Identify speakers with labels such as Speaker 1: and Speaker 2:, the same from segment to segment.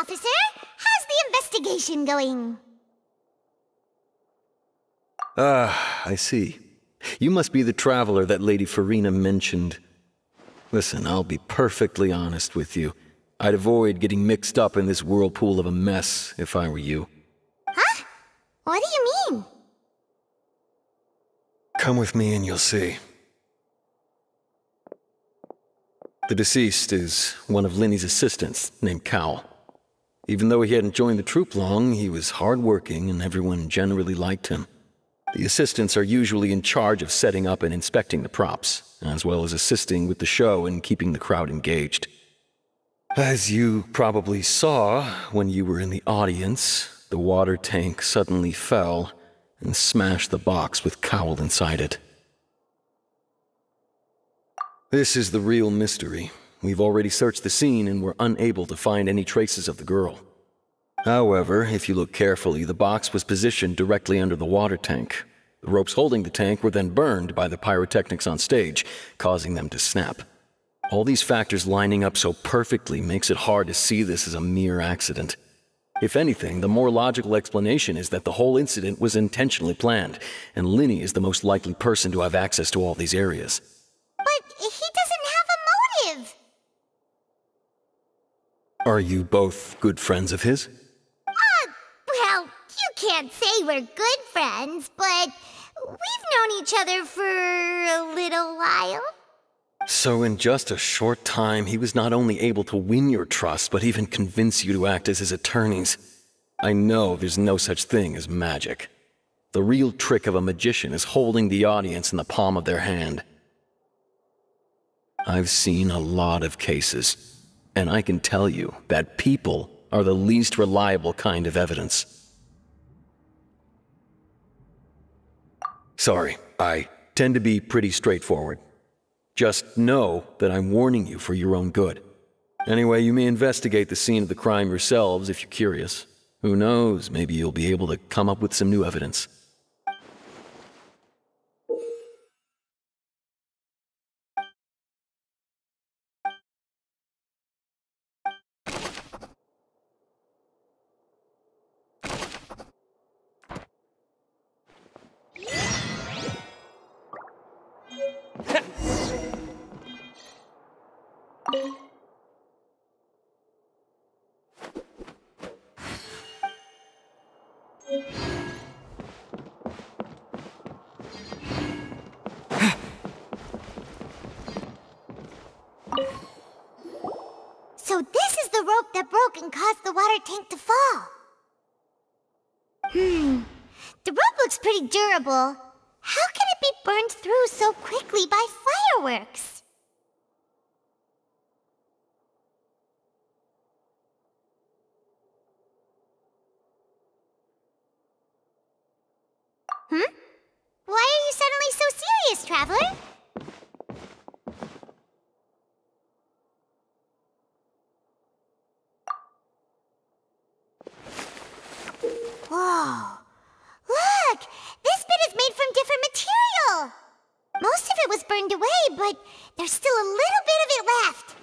Speaker 1: Officer. How's the investigation going?
Speaker 2: Ah, I see. You must be the traveler that Lady Farina mentioned. Listen, I'll be perfectly honest with you. I'd avoid getting mixed up in this whirlpool of a mess if I were you.
Speaker 1: Huh? What do you mean?
Speaker 2: Come with me and you'll see. The deceased is one of Linny's assistants, named Cal. Even though he hadn't joined the troupe long, he was hardworking and everyone generally liked him. The assistants are usually in charge of setting up and inspecting the props, as well as assisting with the show and keeping the crowd engaged. As you probably saw when you were in the audience, the water tank suddenly fell and smashed the box with Cowl inside it. This is the real mystery. We've already searched the scene and were unable to find any traces of the girl. However, if you look carefully, the box was positioned directly under the water tank. The ropes holding the tank were then burned by the pyrotechnics on stage, causing them to snap. All these factors lining up so perfectly makes it hard to see this as a mere accident. If anything, the more logical explanation is that the whole incident was intentionally planned, and Linny is the most likely person to have access to all these areas.
Speaker 1: But he doesn't have a motive!
Speaker 2: Are you both good friends of his?
Speaker 1: Well, you can't say we're good friends, but we've known each other for a little while.
Speaker 2: So in just a short time, he was not only able to win your trust, but even convince you to act as his attorneys. I know there's no such thing as magic. The real trick of a magician is holding the audience in the palm of their hand. I've seen a lot of cases, and I can tell you that people are the least reliable kind of evidence. Sorry, I tend to be pretty straightforward. Just know that I'm warning you for your own good. Anyway, you may investigate the scene of the crime yourselves if you're curious. Who knows, maybe you'll be able to come up with some new evidence.
Speaker 1: So this is the rope that broke and caused the water tank to fall. The rope looks pretty durable. How can it be burned through so quickly by fireworks? Why are you suddenly so serious, Traveler? Whoa! Look! This bit is made from different material! Most of it was burned away, but there's still a little bit of it left.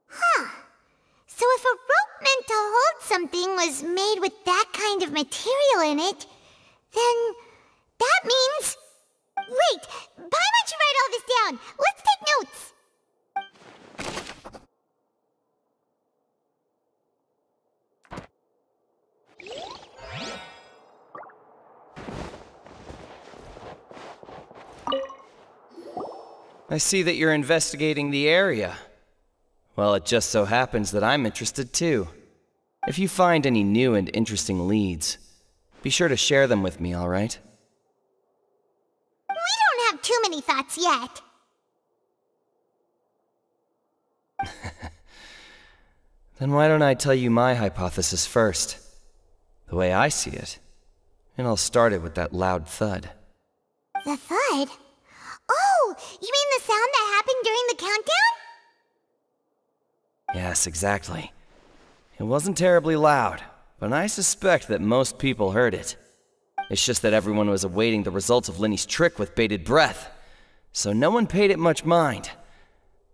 Speaker 1: Huh. So if a rope meant to hold something was made with that kind of material in it, then that means... Wait! Why don't you write all this down? Let's take notes!
Speaker 3: I see that you're investigating the area. Well, it just so happens that I'm interested too. If you find any new and interesting leads, be sure to share them with me, all right?
Speaker 1: We don't have too many thoughts yet.
Speaker 3: Then why don't I tell you my hypothesis first? The way I see it. And I'll start it with that loud thud.
Speaker 1: The thud? Oh, you mean the sound that happened during the countdown?
Speaker 3: Yes, exactly. It wasn't terribly loud, but I suspect that most people heard it. It's just that everyone was awaiting the results of Linny's trick with bated breath, so no one paid it much mind.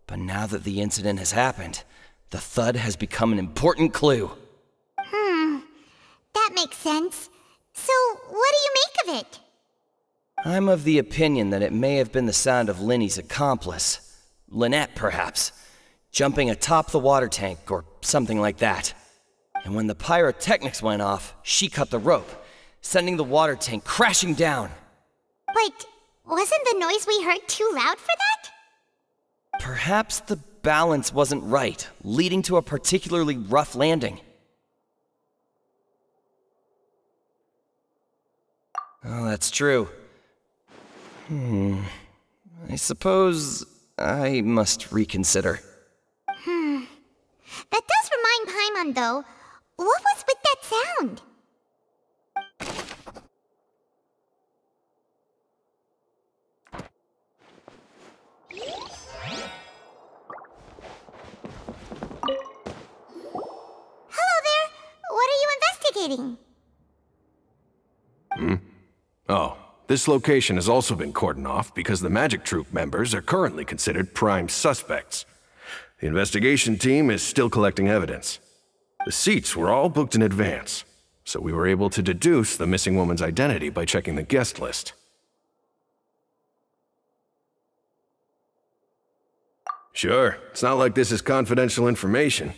Speaker 3: But now that the incident has happened, The thud has become an important clue.
Speaker 1: That makes sense. So, what do you make of it?
Speaker 3: I'm of the opinion that it may have been the sound of Linny's accomplice. Lynette, perhaps. Jumping atop the water tank, or something like that. And when the pyrotechnics went off, she cut the rope, sending the water tank crashing down.
Speaker 1: But wasn't the noise we heard too loud for that?
Speaker 3: Perhaps the balance wasn't right, leading to a particularly rough landing. Oh, that's true. I suppose I must reconsider.
Speaker 1: That does remind Paimon, though. What was with that sound? Hello there. What are you investigating?
Speaker 4: Oh, this location has also been cordoned off because the Magic Troop members are currently considered prime suspects. The investigation team is still collecting evidence. The seats were all booked in advance, so we were able to deduce the missing woman's identity by checking the guest list. Sure, it's not like this is confidential information.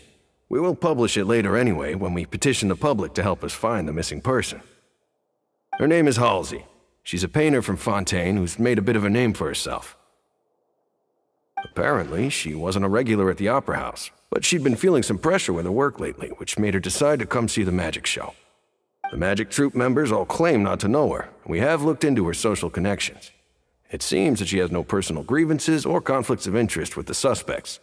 Speaker 4: We will publish it later anyway when we petition the public to help us find the missing person. Her name is Halsey. She's a painter from Fontaine who's made a bit of a name for herself. Apparently, she wasn't a regular at the Opera House, but she'd been feeling some pressure with her work lately, which made her decide to come see the magic show. The Magic Troop members all claim not to know her, and we have looked into her social connections. It seems that she has no personal grievances or conflicts of interest with the suspects.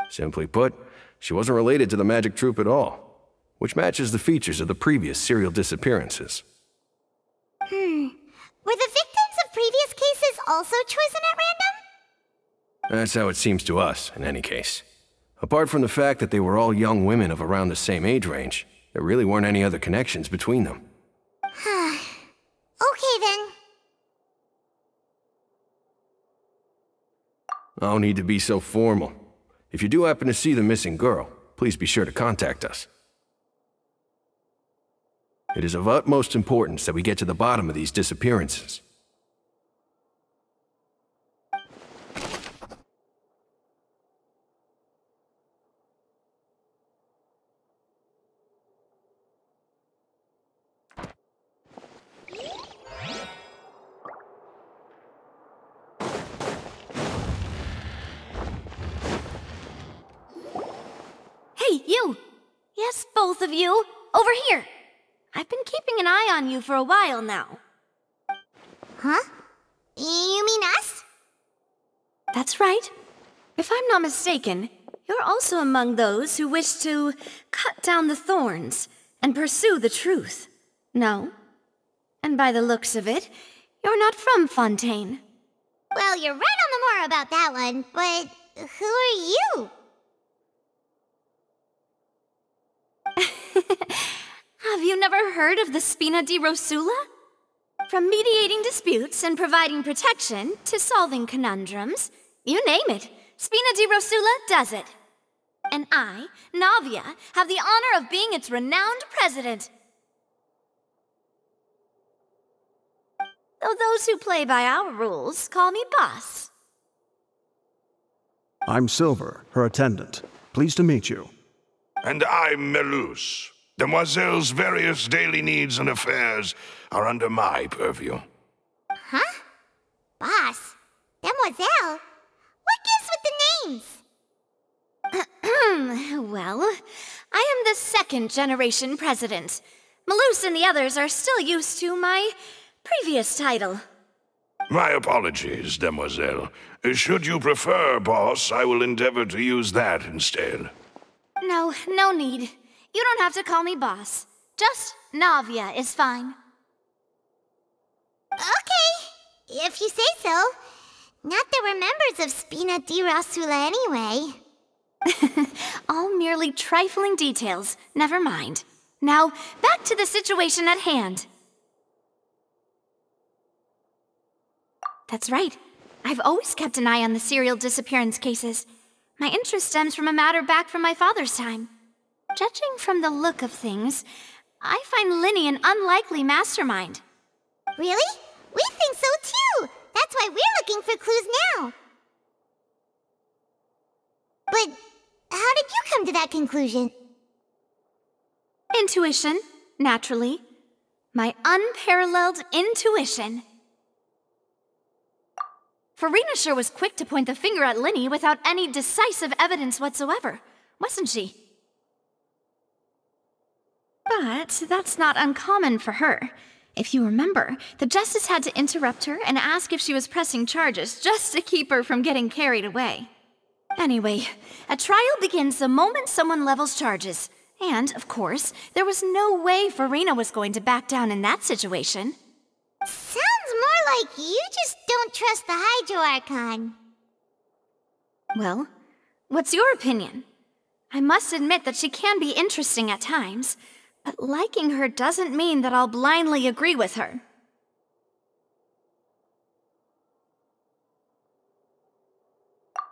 Speaker 4: Simply put, she wasn't related to the Magic Troop at all, which matches the features of the previous serial disappearances.
Speaker 1: Were the victims of previous cases also chosen at random?
Speaker 4: That's how it seems to us, in any case. Apart from the fact that they were all young women of around the same age range, there really weren't any other connections between them.
Speaker 1: Okay then.
Speaker 4: No need to be so formal. If you do happen to see the missing girl, please be sure to contact us. It is of utmost importance that we get to the bottom of these disappearances.
Speaker 5: Hey, you! Yes, both of you! Over here! I've been keeping an eye on you for a while now.
Speaker 1: Huh? You mean us?
Speaker 5: That's right. If I'm not mistaken, you're also among those who wish to cut down the thorns and pursue the truth. No? And by the looks of it, you're not from Fontaine.
Speaker 1: Well, you're right on the more about that one, but who are you?
Speaker 5: Have you never heard of the Spina di Rosula? From mediating disputes and providing protection to solving conundrums, you name it, Spina di Rosula does it. And I, Navia, have the honor of being its renowned president. Though those who play by our rules call me boss.
Speaker 6: I'm Silver, her attendant. Pleased to meet you.
Speaker 7: And I'm Melus. Demoiselle's various daily needs and affairs are under my purview.
Speaker 1: Huh? Boss? Demoiselle? What gives with the names?
Speaker 5: Well, I am the second-generation president. Melus and the others are still used to my previous title.
Speaker 7: My apologies, Demoiselle. Should you prefer, boss, I will endeavor to use that instead.
Speaker 5: No need. You don't have to call me boss. Just Navia is fine.
Speaker 1: Okay, if you say so. Not that we're members of Spina di Rosula anyway.
Speaker 5: All merely trifling details. Never mind. Now, back to the situation at hand. That's right. I've always kept an eye on the serial disappearance cases. My interest stems from a matter back from my father's time. Judging from the look of things, I find Linny an unlikely mastermind.
Speaker 1: Really? We think so too! That's why we're looking for clues now. But how did you come to that conclusion?
Speaker 5: Intuition, naturally. My unparalleled intuition. Farina was quick to point the finger at Linny without any decisive evidence whatsoever, wasn't she? But that's not uncommon for her. If you remember, the Justice had to interrupt her and ask if she was pressing charges just to keep her from getting carried away. Anyway, a trial begins the moment someone levels charges. And, of course, there was no way Farina was going to back down in that situation.
Speaker 1: Sounds more like you just don't trust the Hydro Archon.
Speaker 5: Well, what's your opinion? I must admit that she can be interesting at times, but liking her doesn't mean that I'll blindly agree with her.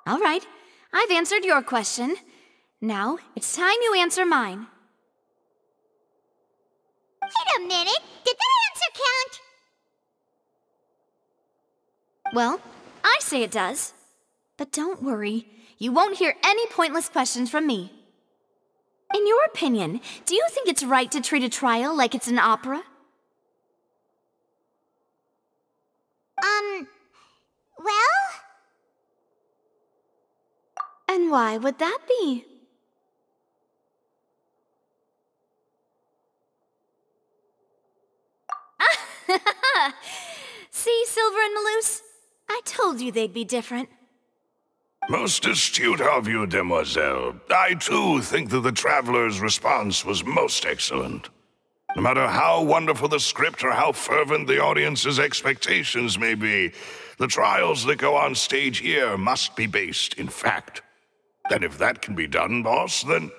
Speaker 5: All right, I've answered your question. Now, it's time you answer mine.
Speaker 1: Wait a minute, did that answer count?
Speaker 5: Well, I say it does. But don't worry, you won't hear any pointless questions from me. In your opinion, do you think it's right to treat a trial like it's an opera?
Speaker 1: Well?
Speaker 5: And why would that be? See, Silver and Maloose? I told you they'd be different.
Speaker 7: Most astute of you, demoiselle. I too think that the Traveler's response was most excellent. No matter how wonderful the script or how fervent the audience's expectations may be, the trials that go on stage here must be based in fact. And if that can be done, boss, then...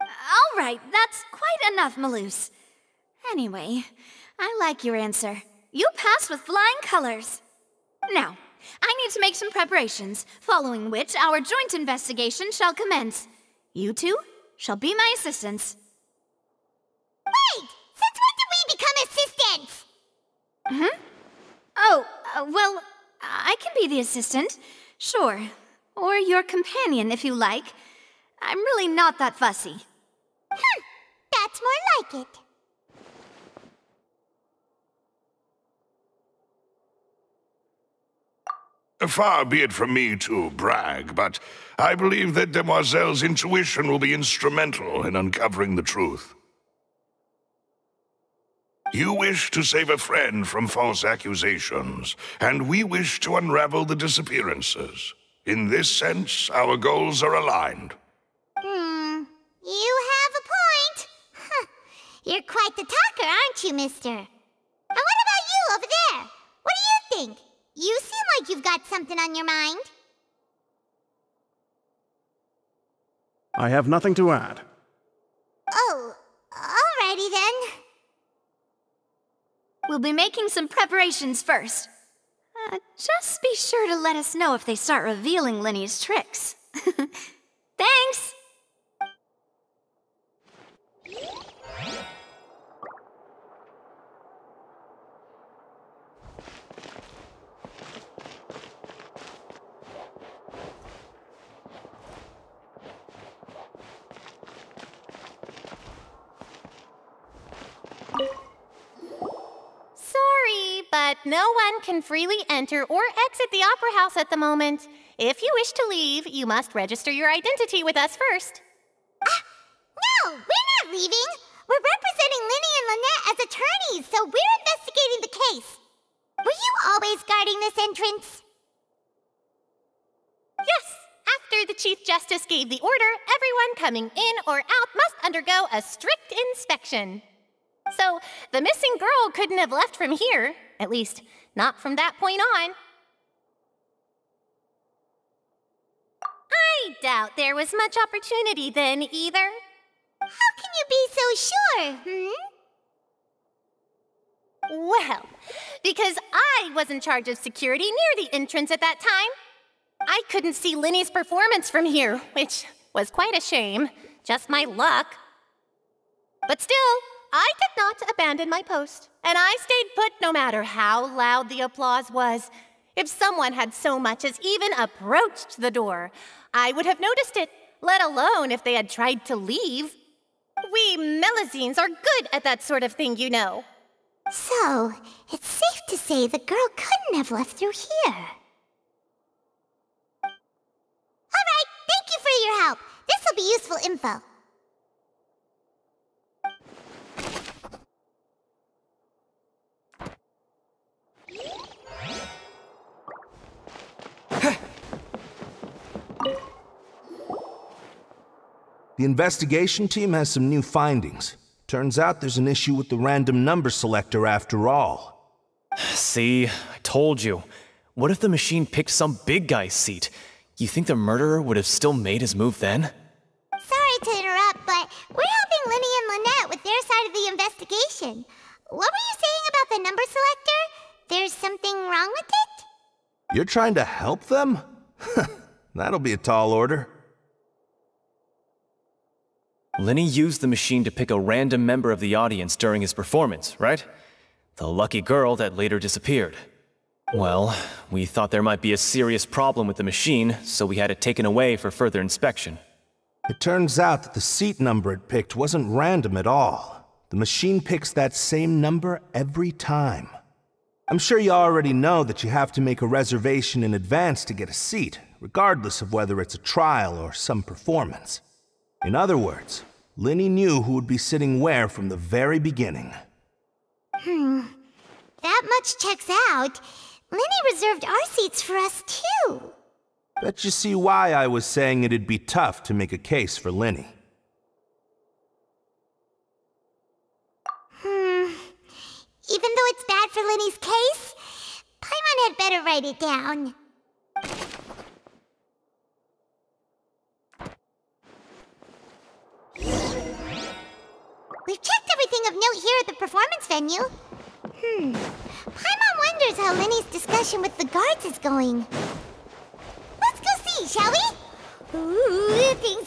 Speaker 5: All right, that's quite enough, Maloose. Anyway, I like your answer. You passed with flying colors. Now, I need to make some preparations, following which our joint investigation shall commence. You two shall be my assistants.
Speaker 1: Wait! Since when did we become assistants?
Speaker 5: Oh, well, I can be the assistant, sure. Or your companion, if you like. I'm really not that fussy.
Speaker 1: That's more like it.
Speaker 7: Far be it from me to brag, but I believe that Demoiselle's intuition will be instrumental in uncovering the truth. You wish to save a friend from false accusations, and we wish to unravel the disappearances. In this sense, our goals are aligned.
Speaker 1: You have a point. You're quite the talker, aren't you, mister? And what about you over there? What do you think? You seem like you've got something on your mind.
Speaker 6: I have nothing to add.
Speaker 1: Oh, alrighty then.
Speaker 5: We'll be making some preparations first. Just be sure to let us know if they start revealing Linny's tricks. Thanks!
Speaker 8: Sorry, but no one can freely enter or exit the Opera House at the moment. If you wish to leave, you must register your identity with us first.
Speaker 1: No, we're not leaving. We're representing Linny and Lynette as attorneys, so we're investigating the case. Were you always guarding this entrance?
Speaker 8: Yes, after the Chief Justice gave the order, everyone coming in or out must undergo a strict inspection. So, the missing girl couldn't have left from here. At least, not from that point on. I doubt there was much opportunity then, either.
Speaker 1: How can you be so sure,
Speaker 8: Well, because I was in charge of security near the entrance at that time. I couldn't see Linny's performance from here, which was quite a shame. Just my luck. But still, I did not abandon my post, and I stayed put no matter how loud the applause was. If someone had so much as even approached the door, I would have noticed it, let alone if they had tried to leave. We Melazines are good at that sort of thing, you know.
Speaker 1: So, it's safe to say the girl couldn't have left through here. Alright, thank you for your help. This'll be useful info.
Speaker 9: The investigation team has some new findings. Turns out there's an issue with the random number selector after all.
Speaker 10: See, I told you. What if the machine picked some big guy's seat? You think the murderer would have still made his move then?
Speaker 1: Sorry to interrupt, but we're helping Linny and Lynette with their side of the investigation. What were you saying about the number selector? There's something wrong with it?
Speaker 9: You're trying to help them? That'll be a tall order.
Speaker 10: Linny used the machine to pick a random member of the audience during his performance, right? The lucky girl that later disappeared. Well, we thought there might be a serious problem with the machine, so we had it taken away for further inspection.
Speaker 9: It turns out that the seat number it picked wasn't random at all. The machine picks that same number every time. I'm sure you already know that you have to make a reservation in advance to get a seat, regardless of whether it's a trial or some performance. In other words, Linny knew who would be sitting where from the very beginning.
Speaker 1: That much checks out. Linny reserved our seats for us, too.
Speaker 9: Bet you see why I was saying it'd be tough to make a case for Linny.
Speaker 1: Even though it's bad for Linny's case, Paimon had better write it down. We've checked everything of note here at the performance venue. Paimon wonders how Linny's discussion with the guards is going. Let's go see, shall we? Ooh, things